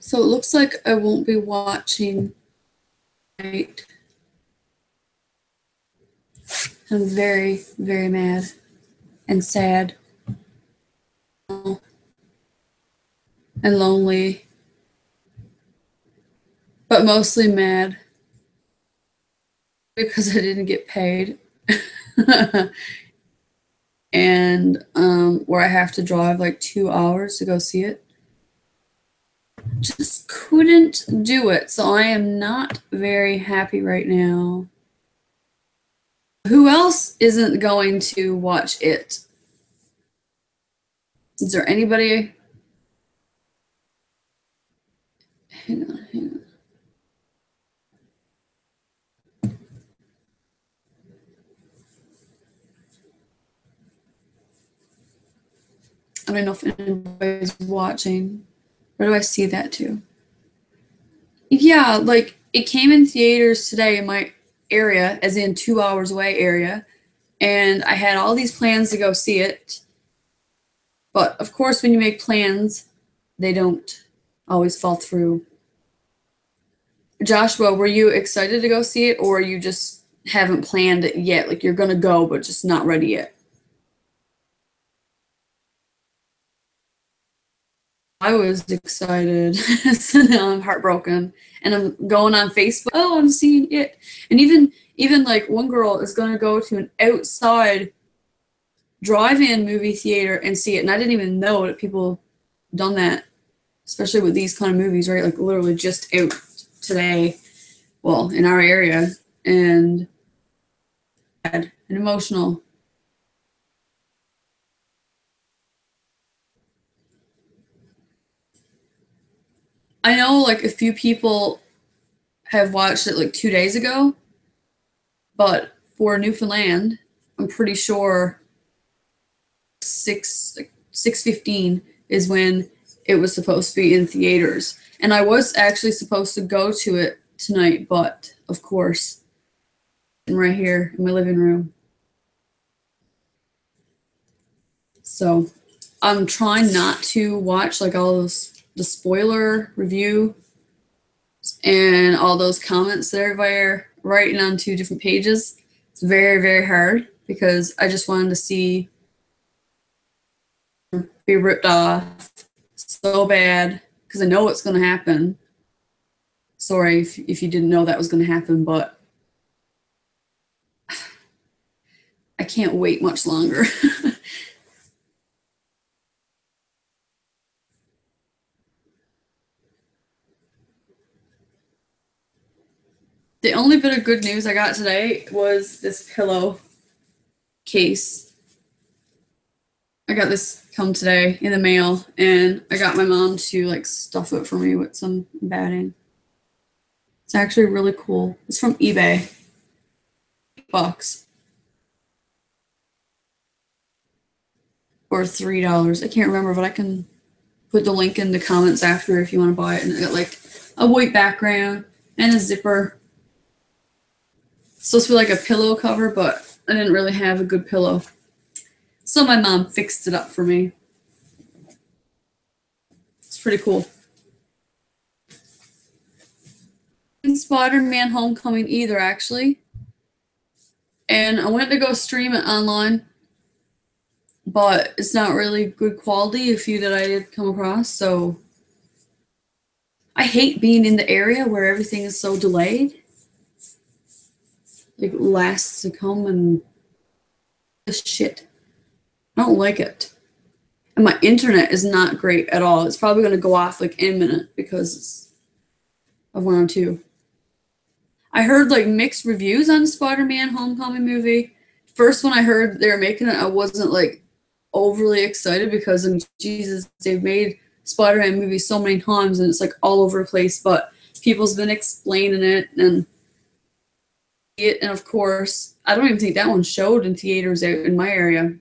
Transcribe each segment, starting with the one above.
So it looks like I won't be watching tonight. I'm very, very mad and sad and lonely, but mostly mad because I didn't get paid. And where I have to drive like 2 hours to go see it. Just couldn't do it. So I am not very happy right now. Who else isn't going to watch it? Is there anybody? Hang on, hang on. I don't know if anybody's watching. Where do I see that too? Yeah, like it came in theaters today in my area, as in 2 hours away area, and I had all these plans to go see it. But of course, when you make plans, they don't always fall through. Joshua, were you excited to go see it, or you just haven't planned it yet? Like you're gonna go, but just not ready yet? I was excited. So now I'm heartbroken, and I'm going on Facebook. Oh, I'm seeing it, and even like one girl is gonna go to an outside drive-in movie theater and see it, and I didn't even know that people done that, especially with these kind of movies, right? Like literally just out today, well, in our area, and sad and emotional. I know like a few people have watched it like 2 days ago, but for Newfoundland, I'm pretty sure 6:15 is when it was supposed to be in theaters. And I was actually supposed to go to it tonight, but of course, I'm right here in my living room. So I'm trying not to watch like all those the spoiler review and all those comments that everybody are writing on two different pages. It's very, very hard because I just wanted to see be ripped off so bad because I know what's going to happen. Sorry if you didn't know that was going to happen, but I can't wait much longer. The only bit of good news I got today was this pillow case. I got this come today in the mail, and I got my mom to like stuff it for me with some batting. It's actually really cool. It's from eBay. Bucks or $3. I can't remember, but I can put the link in the comments after if you want to buy it. And it got like a white background and a zipper. It's supposed to be like a pillow cover, but I didn't really have a good pillow. So my mom fixed it up for me. It's pretty cool. Spider-Man Homecoming either, actually. And I went to go stream it online, but it's not really good quality, a few that I did come across. So I hate being in the area where everything is so delayed. Like lasts to come and shit. I don't like it. And my internet is not great at all. It's probably going to go off like in a minute because of 102. I heard like mixed reviews on Spider-Man Homecoming movie. First when I heard they were making it, I wasn't like overly excited because I mean, Jesus, they've made Spider-Man movies so many times and it's like all over the place, but people's been explaining it and of course, I don't even think that one showed in theaters out in my area,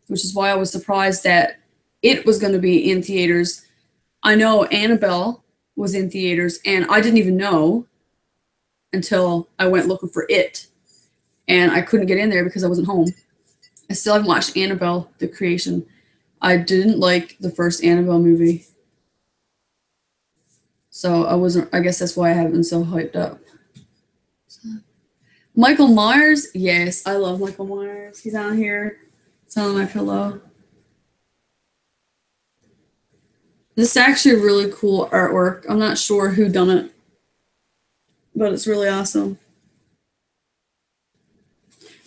which is why I was surprised that it was going to be in theaters. I know Annabelle was in theaters and I didn't even know until I went looking for it, and I couldn't get in there because I wasn't home. I still haven't watched Annabelle, the creation. I didn't like the first Annabelle movie. So I guess that's why I haven't been so hyped up. Michael Myers, yes, I love Michael Myers. He's on here. It's on my pillow. This is actually really cool artwork. I'm not sure who done it, but it's really awesome.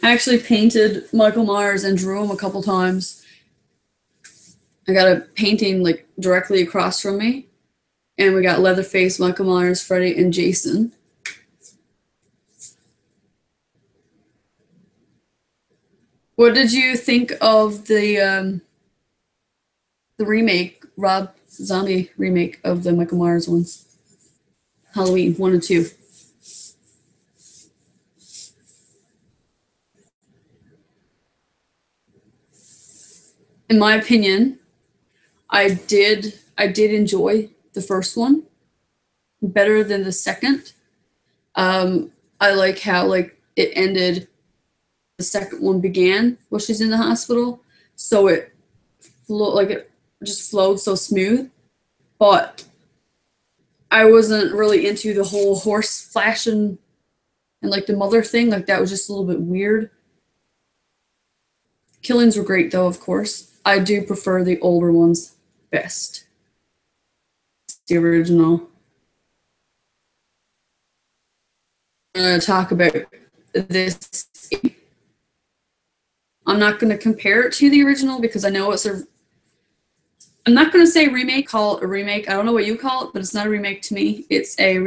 I actually painted Michael Myers and drew him a couple times. I got a painting like directly across from me, and we got Leatherface, Michael Myers, Freddy, and Jason. What did you think of the remake, Rob Zombie remake of the Michael Myers ones? Halloween 1 and 2. In my opinion, I did enjoy the first one better than the second. I like how like it ended. The second one began while she's in the hospital, so it just flowed so smooth. But I wasn't really into the whole horse flashing and like the mother thing. Like that was just a little bit weird. Killings were great though, of course. I do prefer the older ones best. The original. I'm going to talk about this. I'm not going to compare it to the original because I know it's a. I'm not going to say remake, call it a remake. I don't know what you call it, but it's not a remake to me. It's a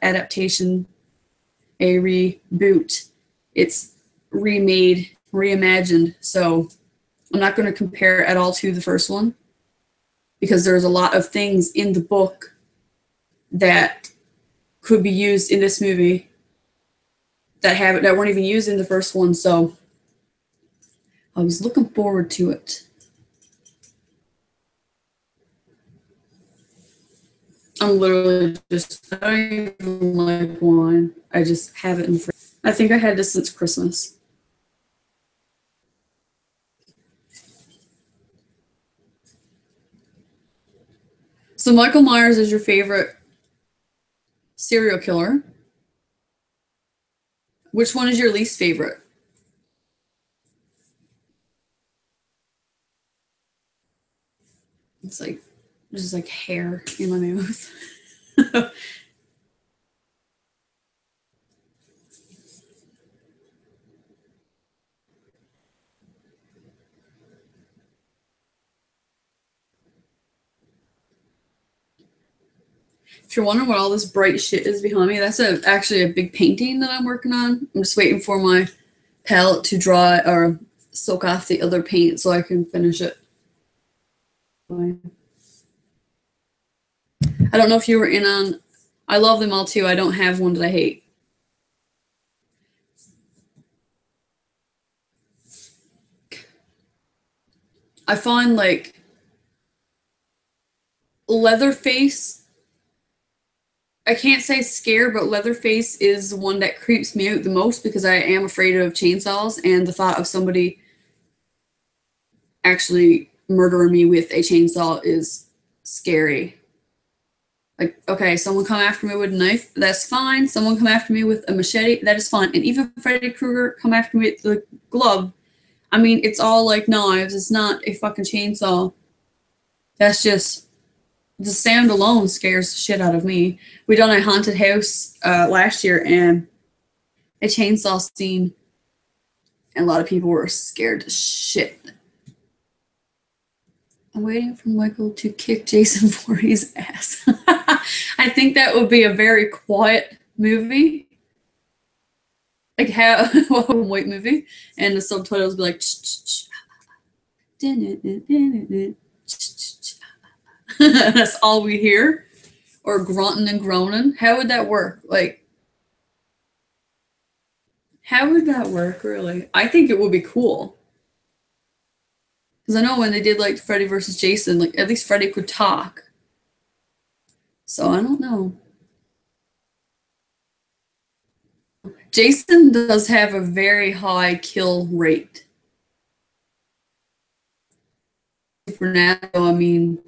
adaptation, a reboot. It's remade, reimagined. So I'm not going to compare at all to the first one because there's a lot of things in the book that could be used in this movie that weren't even used in the first one. So I was looking forward to it. I'm literally just, I don't even like wine. I just have it in the fridge. I think I had this since Christmas. So Michael Myers is your favorite serial killer. Which one is your least favorite? It's like, there's just like hair in my mouth. If you're wondering what all this bright shit is behind me, that's actually a big painting that I'm working on. I'm just waiting for my palette to dry or soak off the other paint so I can finish it. I don't know if you were in on. I love them all too. I don't have one that I hate. I find like Leatherface. I can't say scare, but Leatherface is the one that creeps me out the most because I am afraid of chainsaws and the thought of somebody actually murdering me with a chainsaw is scary. Like, okay, someone come after me with a knife, that's fine. Someone come after me with a machete, that is fine. And even Freddy Krueger come after me with the glove. I mean, it's all like knives. It's not a fucking chainsaw. That's just the sound alone scares the shit out of me. We done a haunted house last year and a chainsaw scene, and a lot of people were scared to shit. I'm waiting for Michael to kick Jason Voorhees' ass. I think that would be a very quiet movie. Like how a white movie, and the subtitles be like that's all we hear, or grunting and groaning. How would that work? Like, how would that work? Really, I think it would be cool. Because I know when they did like Freddy versus Jason, like at least Freddy could talk. So I don't know. Jason does have a very high kill rate. Supernatural, I mean,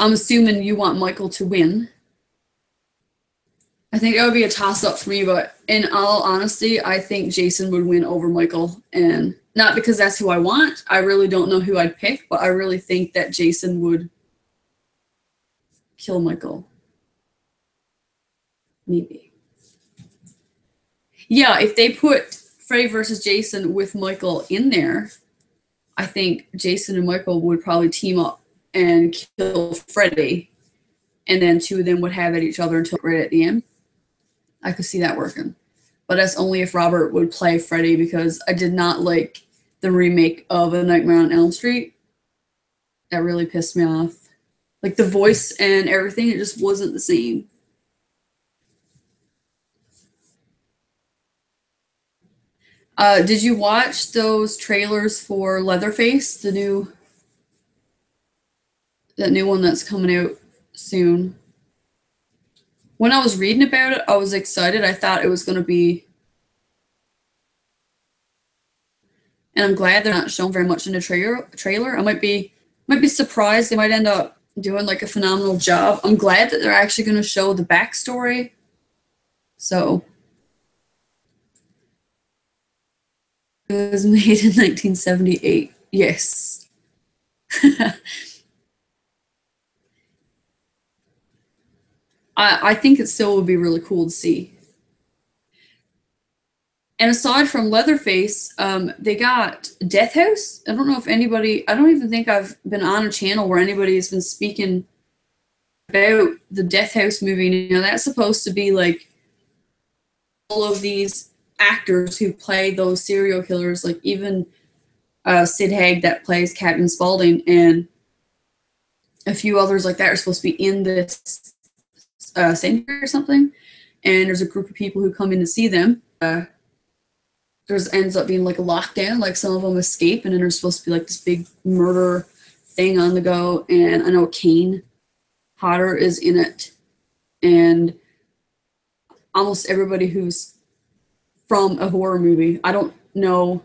I'm assuming you want Michael to win. I think it would be a toss-up for me, but in all honesty, I think Jason would win over Michael. And not because that's who I want. I really don't know who I'd pick, but I really think that Jason would kill Michael. Maybe. Yeah, if they put Freddy versus Jason with Michael in there, I think Jason and Michael would probably team up and kill Freddy. And then two of them would have at each other until right at the end. I could see that working. But that's only if Robert would play Freddy, because I did not like the remake of A Nightmare on Elm Street. That really pissed me off. Like the voice and everything, it just wasn't the same. Did you watch those trailers for Leatherface, that new one that's coming out soon? When I was reading about it, I was excited. I thought it was going to be, and I'm glad they're not showing very much in the trailer. I might be surprised. They might end up doing like a phenomenal job. I'm glad that they're actually going to show the backstory. So it was made in 1978. Yes. I think it still would be really cool to see. And aside from Leatherface, they got Death House. I don't know if anybody, I don't even think I've been on a channel where anybody has been speaking about the Death House movie. You know, that's supposed to be like all of these actors who play those serial killers, like even Sid Haig that plays Captain Spaulding, and a few others like that are supposed to be in this sanctuary or something. And there's a group of people who come in to see them. There's ends up being like a lockdown, like some of them escape, and then there's supposed to be like this big murder thing on the go. And I know Kane Hodder is in it, and almost everybody who's from a horror movie. I don't know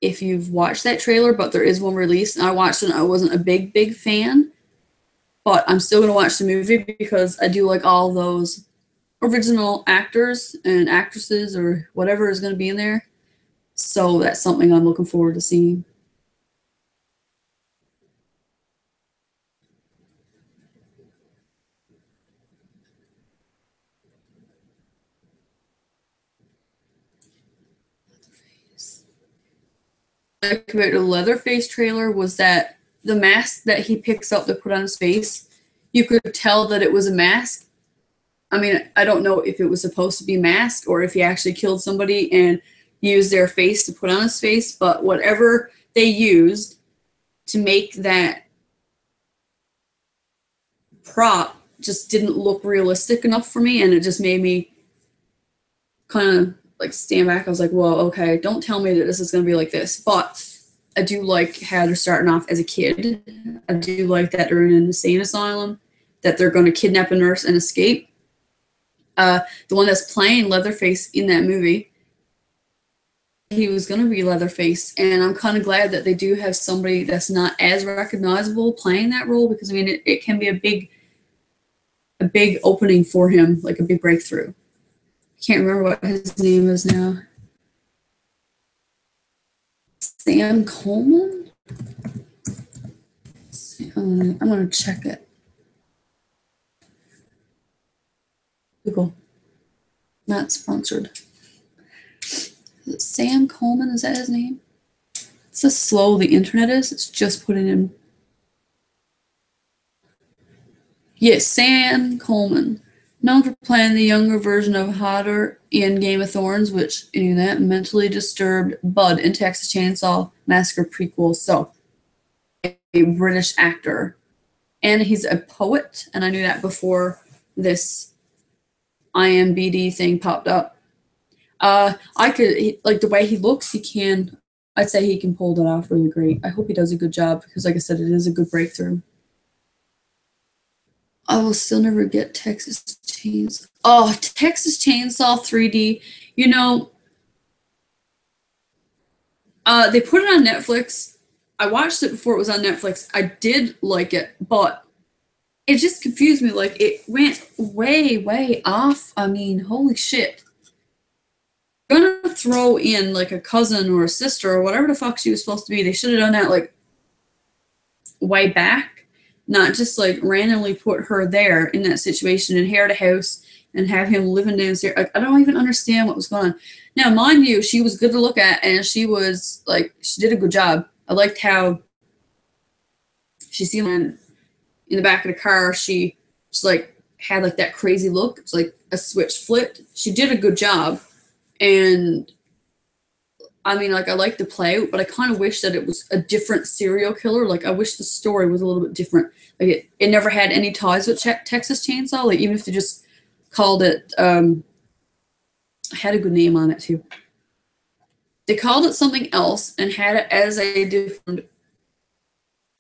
if you've watched that trailer, but there is one released, and I watched it. I wasn't a big fan, but I'm still gonna watch the movie because I do like all those original actors and actresses or whatever is going to be in there. So that's something I'm looking forward to seeing. Like about the Leatherface trailer was that the mask that he picks up to put on his face, you could tell that it was a mask. I mean, I don't know if it was supposed to be masked or if he actually killed somebody and used their face to put on his face, but whatever they used to make that prop just didn't look realistic enough for me, and it just made me kind of like stand back. I was like, whoa, okay, don't tell me that this is going to be like this. But I do like how they're starting off as a kid. I do like that they're in an insane asylum, that they're going to kidnap a nurse and escape. The one that's playing Leatherface in that movie, he was going to be Leatherface, and I'm kind of glad that they do have somebody that's not as recognizable playing that role, because I mean it can be a big opening for him, like a big breakthrough. I can't remember what his name is now. Sam Coleman? I'm going to check it. Google. Not sponsored. Is it Sam Coleman? Is that his name? It's so slow the internet is. It's just putting in. Yes, Sam Coleman. Known for playing the younger version of Hodder in Game of Thrones, which, you know, that mentally disturbed Bud in Texas Chainsaw Massacre prequel. So, a British actor. And he's a poet, and I knew that before this IMBD thing popped up. I could, like the way he looks, I'd say he can pull that off really great. I hope he does a good job, because like I said, it is a good breakthrough. I will still never get Texas Chainsaw. Oh, Texas Chainsaw 3D. You know, they put it on Netflix. I watched it before it was on Netflix. I did like it, but it just confused me. Like, it went way, way off. I mean, holy shit. Gonna throw in like a cousin or a sister or whatever the fuck she was supposed to be. They should have done that like way back, not just like randomly put her there in that situation, inherit a house, and have him living downstairs. Like, I don't even understand what was going on. Now, mind you, she was good to look at, and she was like, she did a good job. I liked how she seemed in the back of the car. She just like had like that crazy look. It's like a switch flipped. She did a good job, and I mean, like, I like the play, but I kind of wish that it was a different serial killer. Like, I wish the story was a little bit different. Like, it never had any ties with Texas Chainsaw. Like, even if they just called it, had a good name on it too. They called it something else and had it as a different,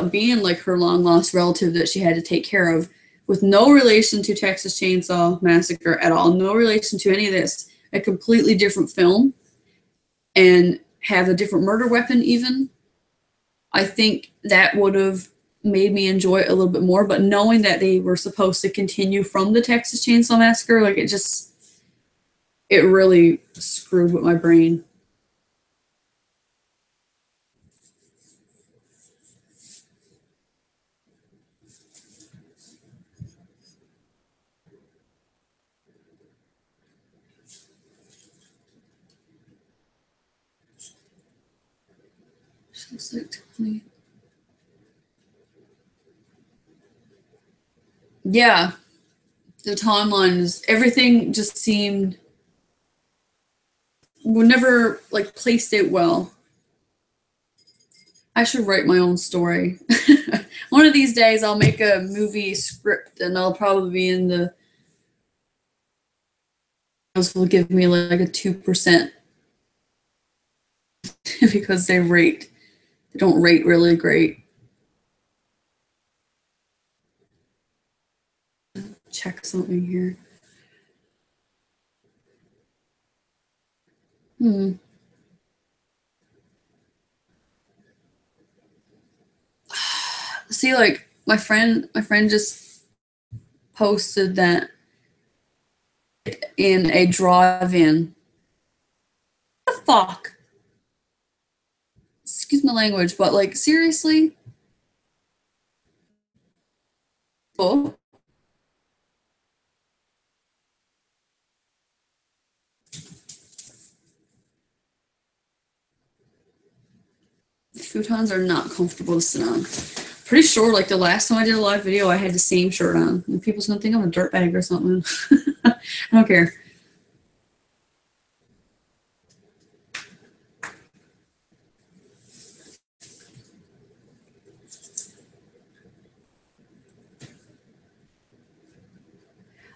being like her long lost relative that she had to take care of, with no relation to Texas Chainsaw Massacre at all, no relation to any of this. A completely different film, and have a different murder weapon even. I think that would have made me enjoy it a little bit more. But knowing that they were supposed to continue from the Texas Chainsaw Massacre, like, it really screwed with my brain. Sounds like Tiffany. Yeah, the timelines, everything just seemed, were never like placed it well. I should write my own story. One of these days I'll make a movie script, and I'll probably be in the, will give me like a 2% because they don't rate really great. Check something here. See, like, my friend just posted that in a drive-in. What the fuck? Excuse my language, but like, seriously? Oh, futons are not comfortable to sit on. Pretty sure, like, the last time I did a live video, I had the same shirt on. And people's gonna think I'm a dirtbag or something. I don't care.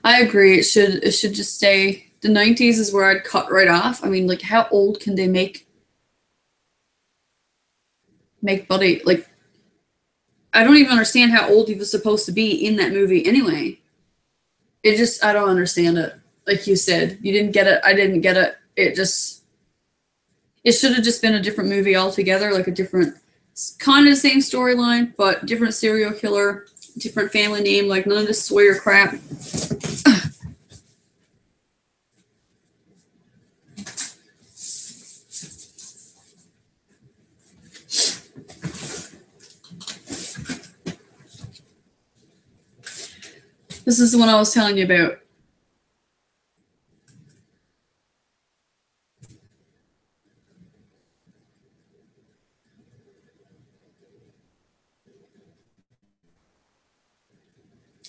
I agree. It should just stay. The 90s is where I'd cut right off. I mean, like, how old can they make Buddy? Like, I don't even understand how old he was supposed to be in that movie anyway. It just, I don't understand it. Like you said, you didn't get it. I didn't get it. It should have just been a different movie altogether, like a different, kind of the same storyline, but different serial killer, different family name, like none of this Sawyer crap. This is the one I was telling you about.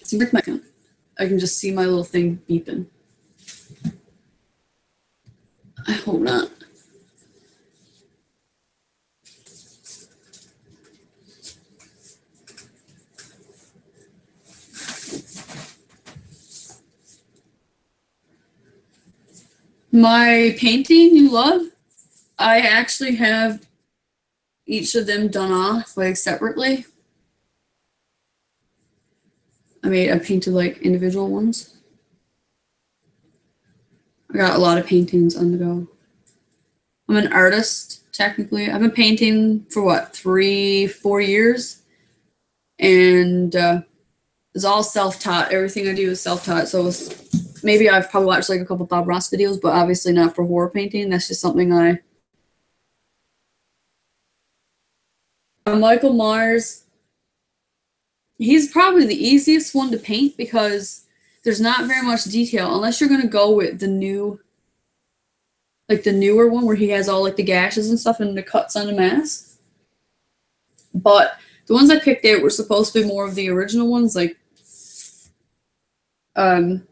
See, my account. I can just see my little thing beeping. I hope not. My painting you love, I actually have each of them done off like separately. I painted like individual ones. I got a lot of paintings on the go. I'm an artist, technically. I've been painting for what, 3-4 years? And It's all self-taught. Everything I do is self-taught. So maybe I've probably watched like a couple Bob Ross videos, but obviously not for horror painting. That's just something Michael Myers, he's probably the easiest one to paint because there's not very much detail unless you're going to go with the newer one where he has all like the gashes and stuff and the cuts on the mask. But the ones I picked out were supposed to be more of the original ones, like for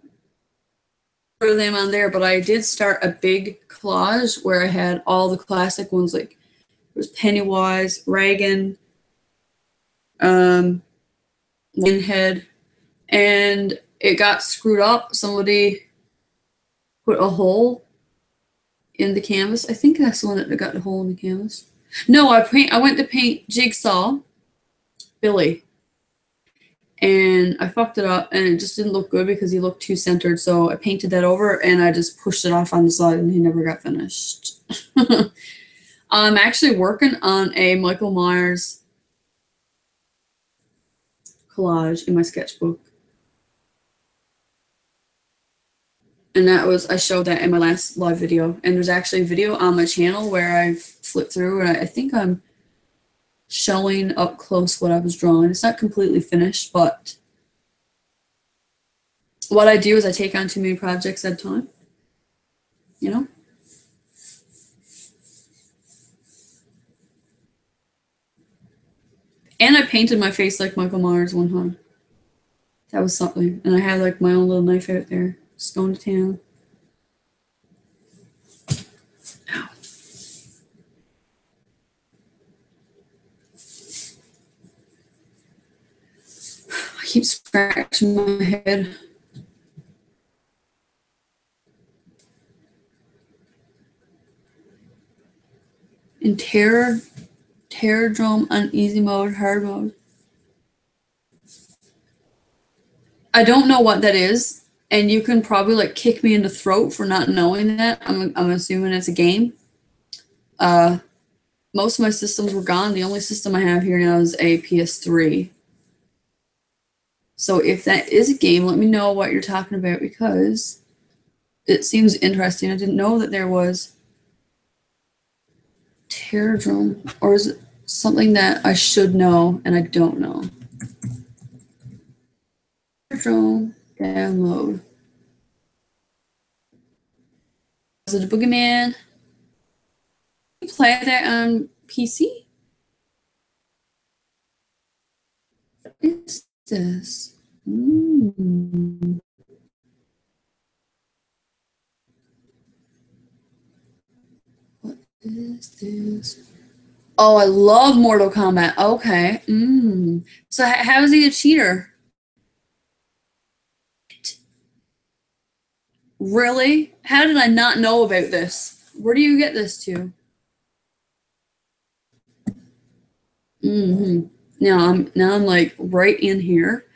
them on there. But I did start a big collage where I had all the classic ones, like it was Pennywise, Reagan, Winhead, and it got screwed up. Somebody put a hole in the canvas. I think that's the one that got the hole in the canvas. No, I went to paint Jigsaw, Billy, and I fucked it up, and it just didn't look good because he looked too centered. So I painted that over, and I just pushed it off on the side, and he never got finished. I'm actually working on a Michael Myers collage in my sketchbook. And I showed that in my last live video. And there's actually a video on my channel where I've flipped through, and I think I'm showing up close what I was drawing. It's not completely finished, but what I do is I take on too many projects at a time, you know? And I painted my face like Michael Myers one time. That was something. And I had like my own little knife out there, just going to town. Ow. I keep scratching my head. In Terrordrome on easy mode, hard mode. I don't know what that is, and you can probably like kick me in the throat for not knowing that. I'm assuming it's a game. Most of my systems were gone. The only system I have here now is a PS3. So if that is a game, let me know what you're talking about because it seems interesting. I didn't know that there was Terrordrome, or is it something that I should know and I don't know? Terrordrome download. Is it a boogeyman? You play that on PC? What is this? What is this? Oh, I love Mortal Kombat. Okay. So how is he a cheater? Really? How did I not know about this? Where do you get this to? Now I'm like right in here.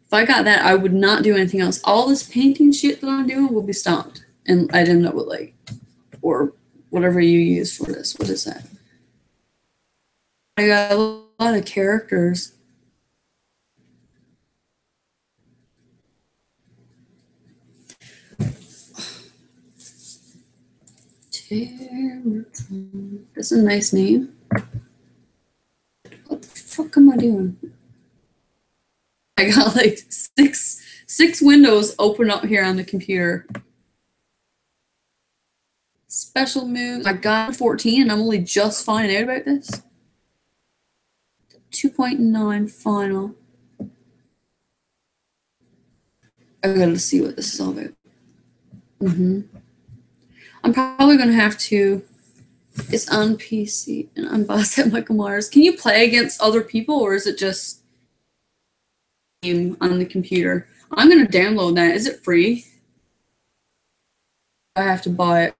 If I got that, I would not do anything else. All this painting shit that I'm doing will be stopped. And I'd end up with like, or whatever you use for this. What is that? I got a lot of characters. That's a nice name. What the fuck am I doing? I got like six windows open up here on the computer. Special moves. I got 14 and I'm only just finding out about this. 2.9 final. I gotta see what this is all about. I'm probably gonna have to. It's on PC and I'm boss at Michael Myers. Can you play against other people or is it just game on the computer? I'm gonna download that. Is it free? I have to buy it.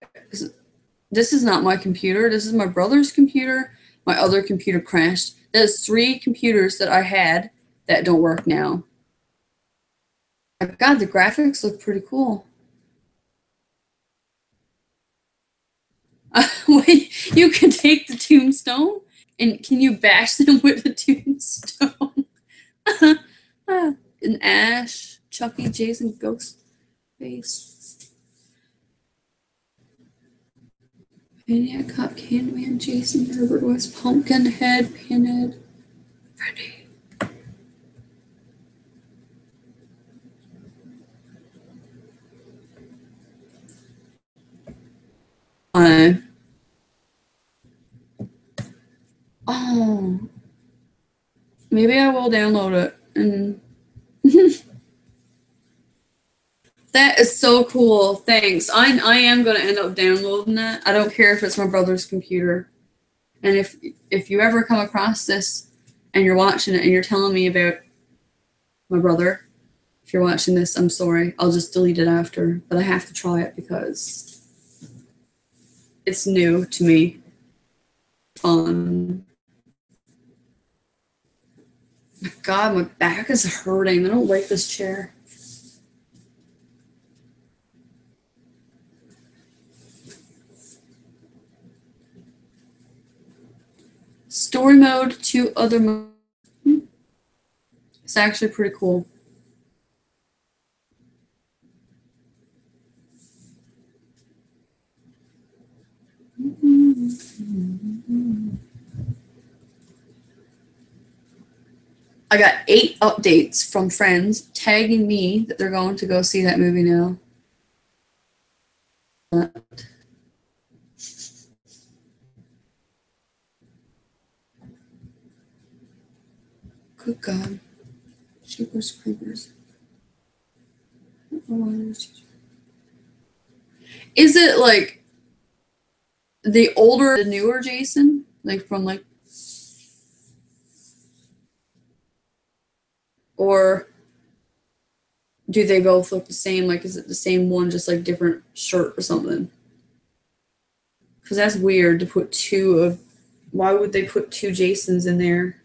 This is not my computer. This is my brother's computer. My other computer crashed. There's 3 computers that I had that don't work now. God, the graphics look pretty cool. Wait, you can take the tombstone and can you bash them with the tombstone? an Ash, Chucky, Jason, Ghostface, Maniac Cop, Candyman, Jason, Herbert West, Pumpkinhead, Pinhead, Freddy. Oh, maybe I will download it. And that is so cool. Thanks. I am gonna end up downloading that. I don't care if it's my brother's computer. And if you ever come across this and you're watching it and you're telling me about my brother, if you're watching this, I'm sorry. I'll just delete it after. But I have to try it because it's new to me. Fun. My God, my back is hurting. I don't like this chair. Story mode to other mode. It's actually pretty cool. I got 8 updates from friends tagging me that they're going to go see that movie now. Good God. Jeepers Creepers. Is it like the older, the newer Jason? Like from like, or do they both look the same? Like, is it the same one, just like different shirt or something? Because that's weird to put 2 of, why would they put 2 Jasons in there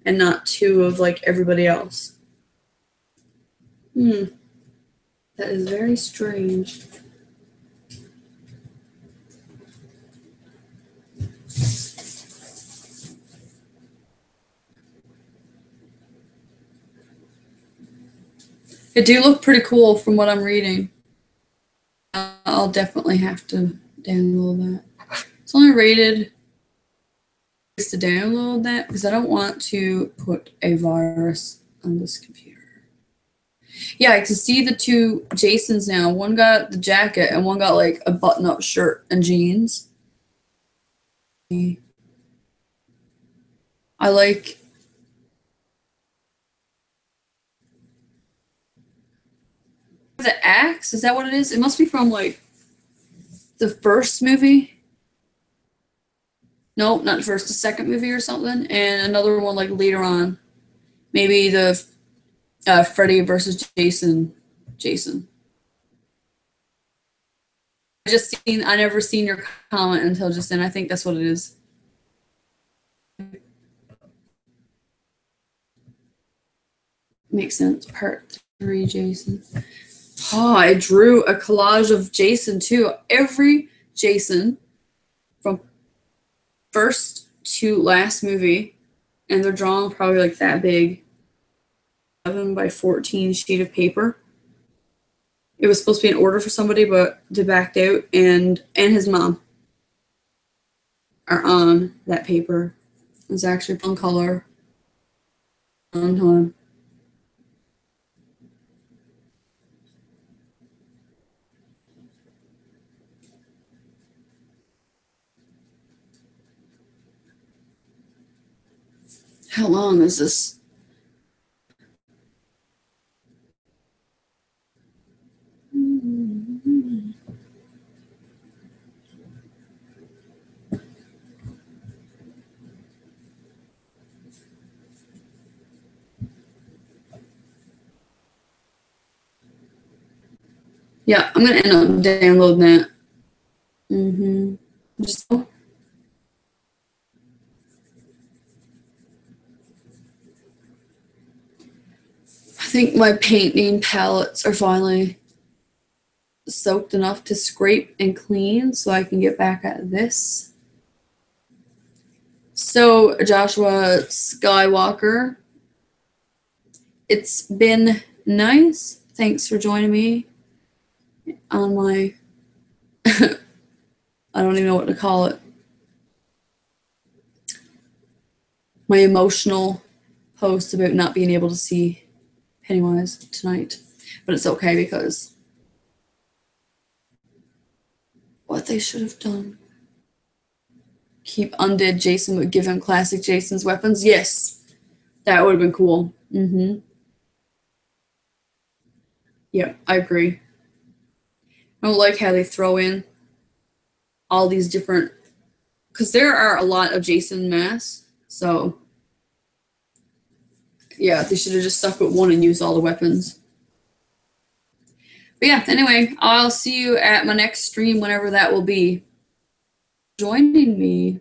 and not 2 of like everybody else? That is very strange. It do look pretty cool from what I'm reading. I'll definitely have to download that. It's only rated to download that because I don't want to put a virus on this computer. Yeah, I can see the 2 Jasons now. One got the jacket and one got like a button-up shirt and jeans. I like the axe. Is that what it is? It must be from like the first movie. Nope, not the first, the second movie or something. And another one like later on. Maybe the Freddy versus Jason. I never seen your comment until just then. I think that's what it is. Makes sense. Part 3, Jason. Oh, I drew a collage of Jason too. Every Jason from first to last movie, and they're drawn probably like that big, 11 by 14 sheet of paper. It was supposed to be an order for somebody, but they backed out, and his mom are on that paper. It's actually fun color. Hold on. How long is this? Yeah, I'm gonna end up downloading that. Just I think my painting palettes are finally soaked enough to scrape and clean so I can get back at this. So Joshua Skywalker it's been nice. Thanks for joining me on my, I don't even know what to call it, my emotional post about not being able to see Pennywise tonight. But it's okay because what they should have done. Keep undead Jason, but give him classic Jason's weapons. Yes, that would have been cool. Mm-hmm. Yeah, I agree. I don't like how they throw in all these different, because there are a lot of Jason masks. So yeah, they should have just stuck with one and used all the weapons. But yeah, anyway, I'll see you at my next stream, whenever that will be. Joining me.